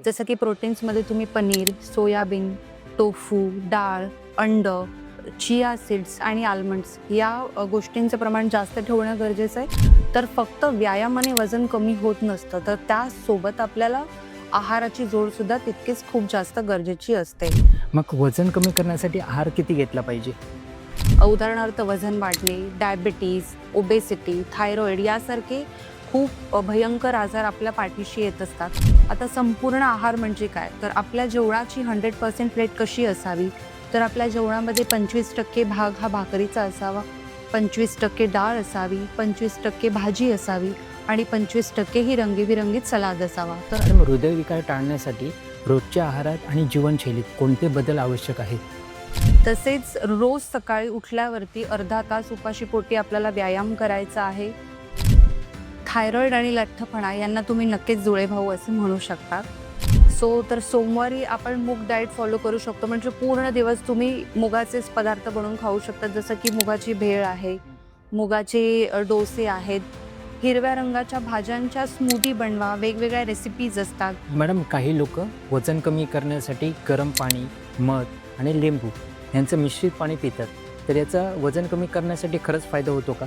जसं की प्रोटीन्समध्ये तुम्ही पनीर, सोयाबीन, टोफू, डाळ, अंड, चिया सीड्स आणि आल्मंड्स या गोष्टींचं प्रमाण जास्त ठेवणं गरजेचं आहे. तर फक्त व्यायामाने वजन कमी होत नसतं, तर त्यासोबत आपल्याला आहाराची जोडसुद्धा तितकीच खूप जास्त गरजेची असते. मग वजन कमी करण्यासाठी आहार किती घेतला पाहिजे? उदाहरणार्थ वजन वाढणे, डायबिटीज, ओबेसिटी, थायरॉईड यासारखे खूप भयंकर आजार आपल्या पाठीशी येत असतात. आता संपूर्ण आहार म्हणजे काय? तर आपल्या जेवणाची 100% प्लेट कशी असावी? तर आपल्या जेवणामध्ये 25% भाग हा भाकरीचा असावा, 25% डाळ असावी, 25% भाजी असावी आणि 25% ही रंगीबिरंगीत सलाद असावा. तर मॅडम, हृदयविकार टाळण्यासाठी रोजच्या आहारात आणि जीवनशैलीत कोणते बदल आवश्यक आहेत? तसेच रोज सकाळी उठल्यावरती अर्धा तास उपाशीपोटी आपल्याला व्यायाम करायचा आहे. थायरॉईड आणि लठ्ठपणा यांना तुम्ही नक्कीच जुळे भाऊ असे म्हणू शकता. तर सोमवारी आपण मूग डाएट फॉलो करू शकतो. म्हणजे पूर्ण दिवस तुम्ही मुगाचेच पदार्थ बनवून खाऊ शकता. जसं की मुगाची भेळ आहे, मुगाचे डोसे आहेत, हिरव्या रंगाच्या भाज्यांच्या स्मूदी बनवा, वेगवेगळ्या रेसिपीज असतात. मॅडम, काही लोक वजन कमी करण्यासाठी गरम पाणी, मध आणि लिंबू यांचं मिश्रित पाणी पितात. तर याचा वजन कमी करण्यासाठी खरंच फायदा होतो का?